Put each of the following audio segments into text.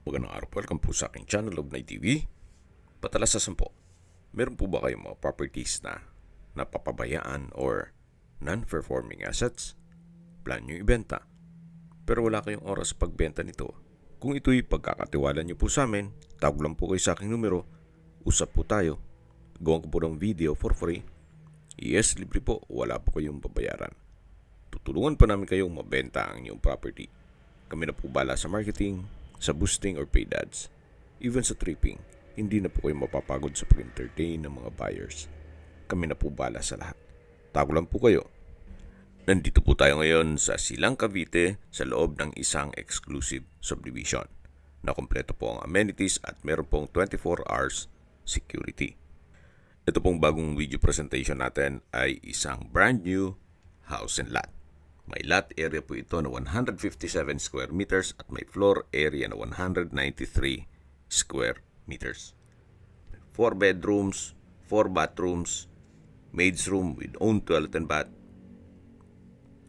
Magandang araw po. Welcome po sa aking channel, Lognay TV. Patalasasan po, meron po ba kayong mga properties na napapabayaan or non-performing assets? Plan nyo ibenta, pero wala kayong oras sa pagbenta nito. Kung ito'y pagkakatiwala nyo po sa amin, tawag lang po kayo sa aking numero, usap po tayo, gawan ko po ng video for free. Yes, libre po, wala po kayong babayaran. Tutulungan pa namin kayong mabenta ang inyong property. Kami na po bala sa marketing, sa boosting or paid ads, even sa tripping. Hindi na po kayo mapapagod sa pag-entertain ng mga buyers. Kami na po bala sa lahat. Tago lang po kayo. Nandito po tayo ngayon sa Silang Cavite sa loob ng isang exclusive subdivision na kompleto po ang amenities at meron pong 24 hours security. Ito pong bagong video presentation natin ay isang brand new house and lot. May lot area po ito na 157 square meters at may floor area na 193 square meters. 4 bedrooms, 4 bathrooms, maid's room with own toilet and bath.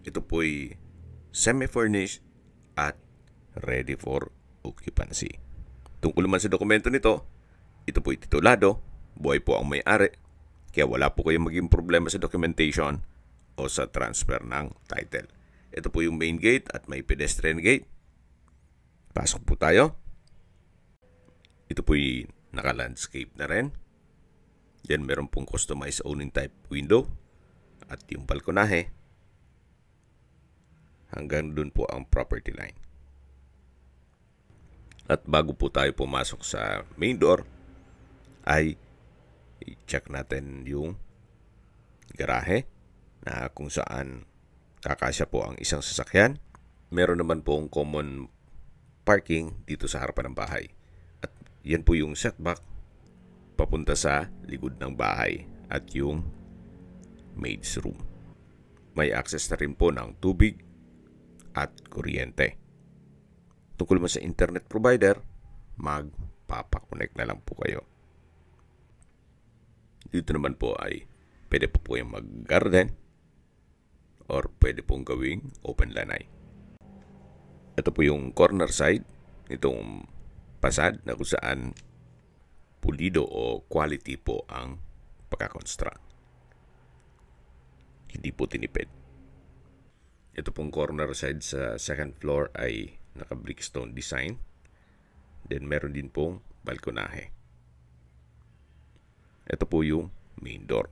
Ito po'y semi-furnished at ready for occupancy. Tungkol naman sa dokumento nito, ito po'y titulado, buhay po ang may-ari, kaya wala po kayong maging problema sa documentation o sa transfer ng title. Ito po yung main gate at may pedestrian gate. Pasok po tayo. Ito po yung naka-landscape na rin. Diyan meron pong customized owning type window at yung balkonahe. Hanggang dun po ang property line. At bago po tayo pumasok sa main door, ay i-check natin yung garahe na kung saan kakasya po ang isang sasakyan. Meron naman pong common parking dito sa harapan ng bahay. At yan po yung setback papunta sa likod ng bahay at yung maid's room. May access na rin po ng tubig at kuryente. Tungkol mo sa internet provider, magpapakonect na lang po kayo. Dito naman po ay pwede po yung mag-garden or pwede pong gawing open lanai. Ito po yung corner side nitong pasad na kung saan pulido o quality po ang pagkakonstruct. Hindi po tinipid. Ito pong corner side sa second floor ay naka-brickstone design. Then meron din pong balkonahe. Ito po yung main door.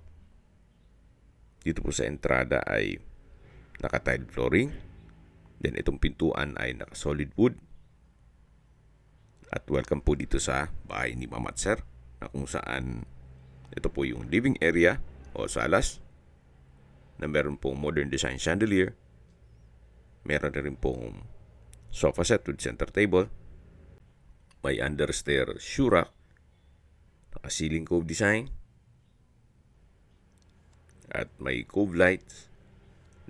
Dito po sa entrada ay naka-tile flooring. Then itong pintuan ay naka-solid wood. At welcome po dito sa bahay ni Mama at Sir, na kung saan ito po yung living area o salas na meron pong modern design chandelier. Meron na rin pong sofa set with center table. May understair shoe rack. Naka-ceiling cove design. At may cove lights.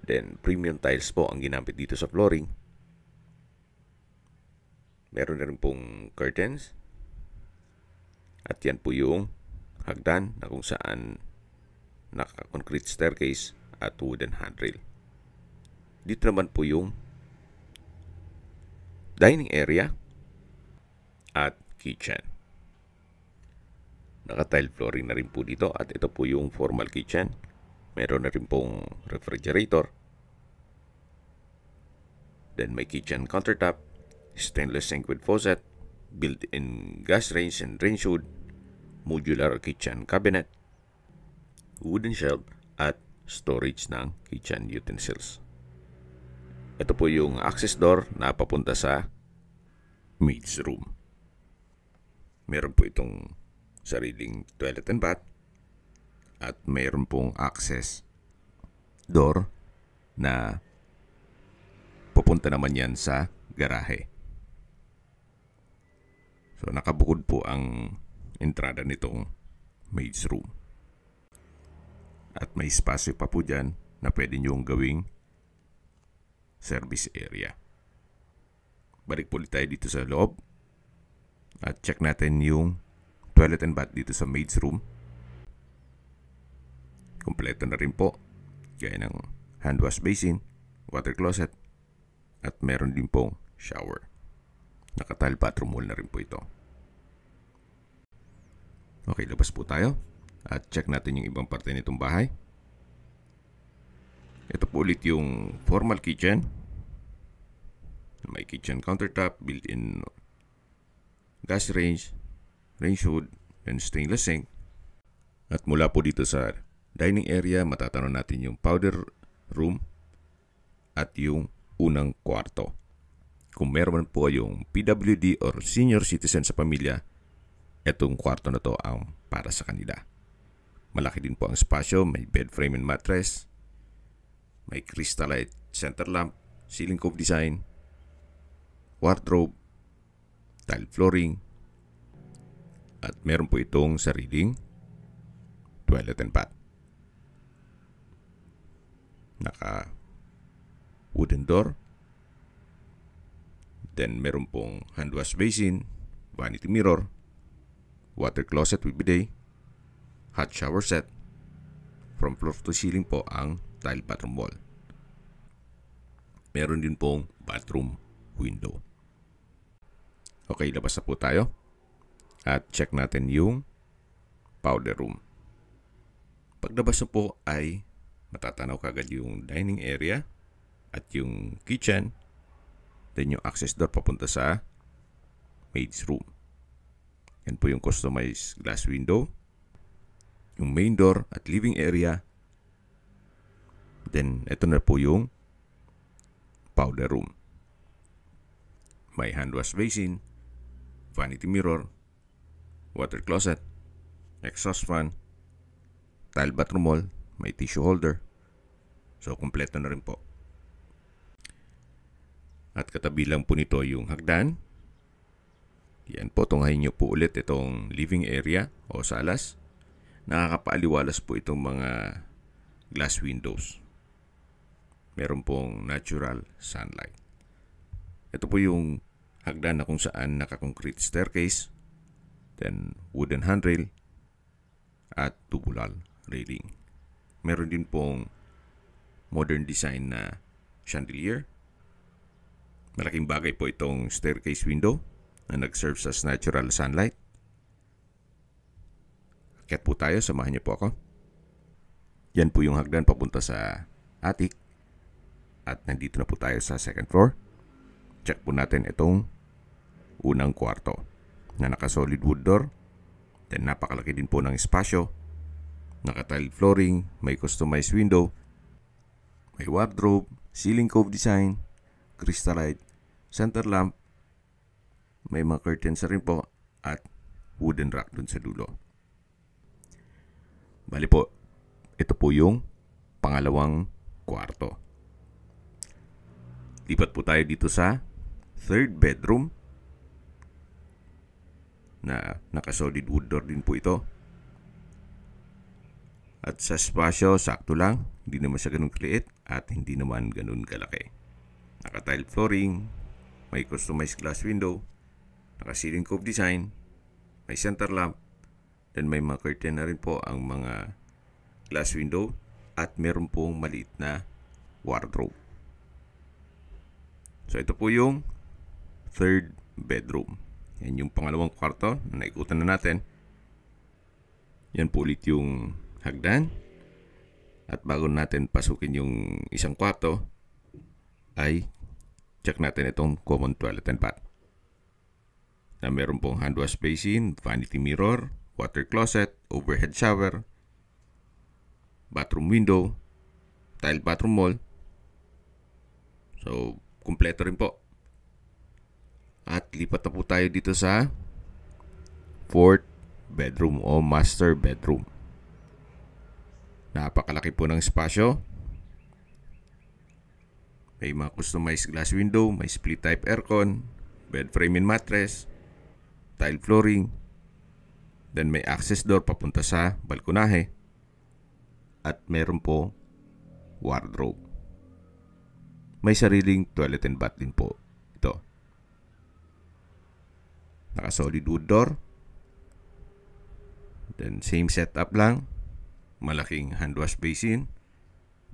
Then premium tiles po ang ginamit dito sa flooring. Meron na rin pong curtains. At yan po yung hagdan na kung saan naka-concrete staircase at wooden handrail. Dito naman po yung dining area at kitchen. Naka-tile flooring na rin po dito at ito po yung formal kitchen. Meron na rin pong refrigerator. Then may kitchen countertop, stainless sink with faucet, built-in gas range and range hood, modular kitchen cabinet, wooden shelf, at storage ng kitchen utensils. Ito po yung access door na papunta sa maid's room. Meron po itong sariling toilet and bath at meron pong access door na pupunta naman yan sa garahe. So nakabukod po ang entrada nitong maid's room. At may spasyo pa po dyan na pwede nyong gawing service area. Balik po tayo dito sa loob at check natin yung toilet and bath dito sa maid's room. Kompleto na rin po, gaya ng hand wash basin, water closet, at meron din pong shower. Naka-tile bathroom wall na rin po ito. Okay, labas po tayo at check natin yung ibang parte nitong bahay. Ito po ulit yung formal kitchen. May kitchen countertop, built-in gas range, range hood, and stainless sink. At mula po dito sa dining area, matatanong natin yung powder room at yung unang kwarto. Kung meron po yung PWD or senior citizen sa pamilya, etong kwarto na to ang para sa kanila. Malaki din po ang espasyo, may bed frame and mattress, may crystalite center lamp, ceiling cove design, wardrobe, tile flooring, at meron po itong sariling toilet and bath. Naka wooden door. Then meron pong hand wash basin, vanity mirror, water closet with bidet, hot shower set. From floor to ceiling po ang tile bathroom wall. Meron din pong bathroom window. Okay, labas na po tayo. At check natin yung powder room. Paglabas na po ay matatanaw kagad yung dining area at yung kitchen. Then yung access door papunta sa maid's room. Yan po yung customized glass window. Yung main door at living area. Then ito na po yung powder room. May hand wash basin, vanity mirror, water closet, exhaust fan, tile bathroom wall, may tissue holder. So kumpleto na rin po. At katabi lang po nito yung hagdan. Yan po, tunghayin nyo po ulit itong living area o salas. Nakakapaaliwalas po itong mga glass windows. Meron pong natural sunlight. Ito po yung hagdan na kung saan naka-concrete staircase, then wooden handrail, at tubular railing. Meron din pong modern design na chandelier. Malaking bagay po itong staircase window na nag-serve as natural sunlight. Akyat po tayo, samahan niyo po ako. Yan po yung hagdan papunta sa attic. At nandito na po tayo sa second floor. Check po natin itong unang kwarto na naka-solid wood door. Then napakalaki din po ng espasyo. Naka-tile flooring, may customized window, may wardrobe, ceiling cove design, crystalite, center lamp, may mga curtains rin po at wooden rack dun sa dulo. Bali po, ito po yung pangalawang kwarto. Lipat po tayo dito sa third bedroom na naka-solid wood door din po ito. At sa espasyo, sakto lang. Hindi naman siya ganun kaliit at hindi naman ganun kalaki. Naka-tile flooring, may customized glass window, naka-ceiling cove design, may center lamp, then may mga curtain na rin po ang mga glass window at meron pong maliit na wardrobe. So ito po yung third bedroom. Yan yung pangalawang kwarto na naikutan na natin. Yan po ulit yung hagdan. At bago natin pasukin yung isang kwarto, ay check natin itong common toilet and bath. Na meron pong hand wash basin, vanity mirror, water closet, overhead shower, bathroom window, tile bathroom wall. So kumpleto rin po. At lipat na po tayo dito sa fourth bedroom o master bedroom. Napakalaki po ng espasyo. May mga customized glass window, may split type aircon, bed frame and mattress, tile flooring, then may access door papunta sa balkonahe, at meron po wardrobe. May sariling toilet and bath din po ito. Naka-solid wood door. Then same setup lang. Malaking hand wash basin,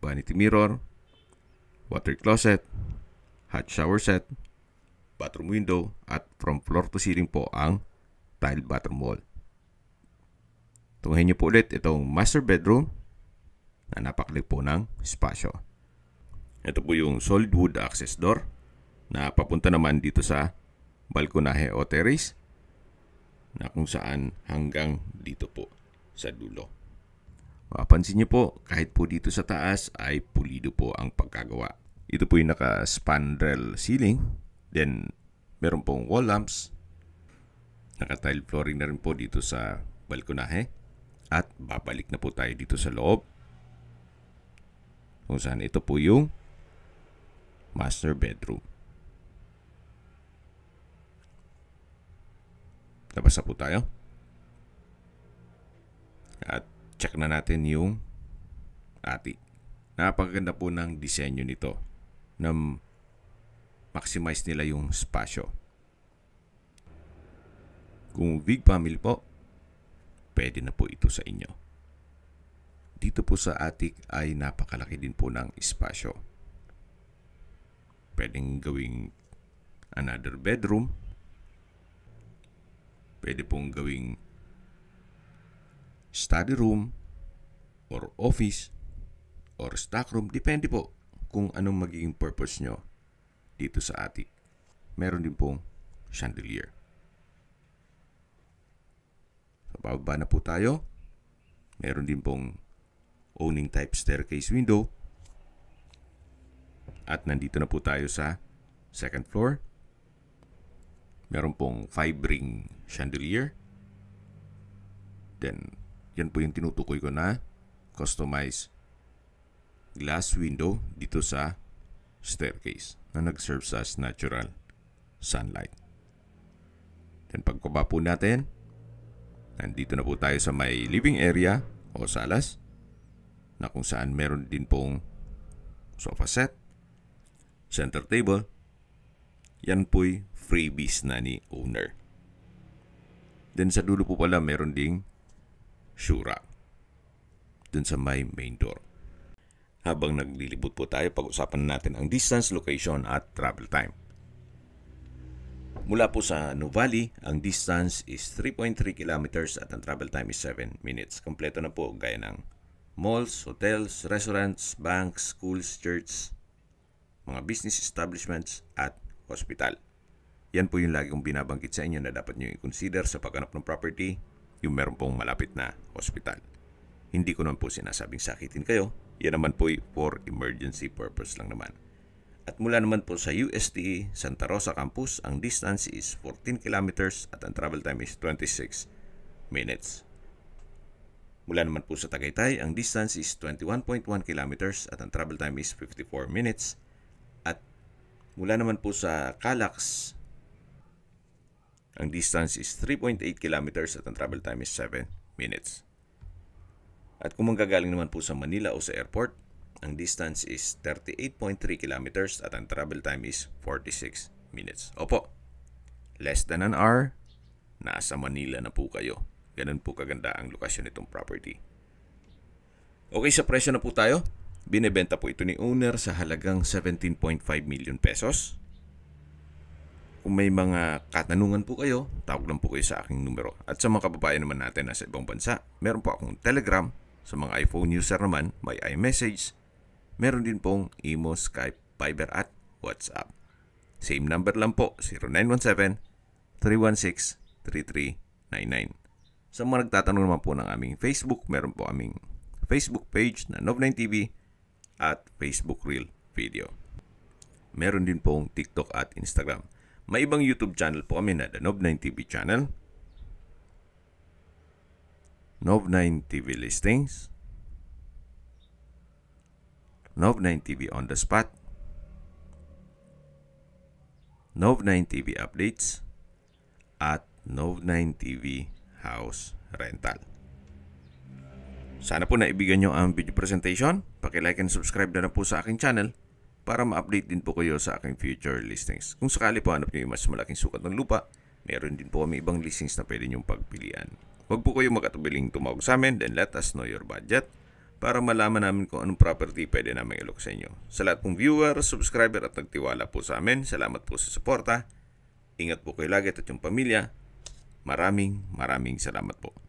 vanity mirror, water closet, hot shower set, bathroom window at from floor to ceiling po ang tiled bathroom wall. Tunghayin niyo po ulit itong master bedroom na napakaliit po ng espasyo. Ito po yung solid wood access door na papunta naman dito sa balkonahe o terrace na kung saan hanggang dito po sa dulo. Mapapansin niyo po, kahit po dito sa taas ay pulido po ang pagkagawa. Ito po yung naka-spandrel ceiling, then meron pong wall lamps, naka-tile flooring na rin po dito sa balkonahe, at babalik na po tayo dito sa loob kung saan ito po yung master bedroom. Labas na po tayo. At check na natin yung attic. Napakaganda po ng disenyo nito na maximize nila yung spasyo. Kung big family po, pwede na po ito sa inyo. Dito po sa attic ay napakalaki din po ng espasyo. Pwedeng gawing another bedroom. Pwede pong gawing study room or office or stock room. Depende po kung anong magiging purpose nyo dito sa attic. Meron din pong chandelier. So, bababa na po tayo. Meron din pong owning type staircase window. At nandito na po tayo sa second floor. Meron pong 5-ring chandelier. Then, yan po yung tinutukoy ko na customized glass window dito sa staircase na nag-serve as natural sunlight. Then, pagkaba po natin, nandito na po tayo sa may living area o salas na kung saan meron din pong sofa set, center table. Yan po'y freebies na ni owner. Then sa dulo po pala meron ding shoe rack dun sa may main door. Habang naglilibot po tayo, pag-usapan natin ang distance, location at travel time. Mula po sa Nuvali, ang distance is 3.3 kilometers at ang travel time is 7 minutes. Kompleto na po gaya ng malls, hotels, restaurants, banks, schools, church, mga business establishments at hospital. Yan po yung lagi kong binabanggit sa inyo na dapat nyo i-consider sa paghanap ng property, yung meron pong malapit na hospital. Hindi ko naman po sinasabing sakitin kayo. Yan naman po for emergency purpose lang naman. At mula naman po sa UST Santa Rosa Campus, ang distance is 14 kilometers at ang travel time is 26 minutes. Mula naman po sa Tagaytay, ang distance is 21.1 kilometers at ang travel time is 54 minutes. At mula naman po sa Calax, ang distance is 3.8 kilometers at ang travel time is 7 minutes. At kung manggagaling naman po sa Manila o sa airport, ang distance is 38.3 kilometers at ang travel time is 46 minutes. Opo, less than an hour, nasa Manila na po kayo. Ganun po kaganda ang lokasyon nitong property. Okay, sa presyo na po tayo. Binebenta po ito ni owner sa halagang 17.5 million pesos. Kung may mga katanungan po kayo, tawag lang po kayo sa aking numero. At sa mga kababayan naman natin na sa ibang bansa, meron po akong Telegram. Sa mga iPhone user naman, may iMessage. Meron din pong Imo, Skype, Viber at WhatsApp. Same number lang po, 0917-316-3399. Sa mga nagtatanong naman po ng aming Facebook, meron po aming Facebook page na Nov9TV at Facebook Reel Video. Meron din pong TikTok at Instagram. May ibang YouTube channel po kami na The Nov9TV channel, Nov9TV Listings, Nov9TV On The Spot, Nov9TV Updates, at Nov9TV House Rental. Sana po naibigan nyo ang video presentation. Paki-like and subscribe na po sa aking channel para ma-update din po kayo sa aking future listings. Kung sakali po hanap nyo yung mas malaking sukat ng lupa, meron din po kami ibang listings na pwede nyong pagpilian. Huwag po kayo mag-atubiling tumawag sa amin, then let us know your budget para malaman namin kung anong property pwede namin ilok sa inyo. Sa lahat pong viewer, subscriber at nagtiwala po sa amin, salamat po sa suporta. Ingat po kayo lagi at yung pamilya. Maraming salamat po.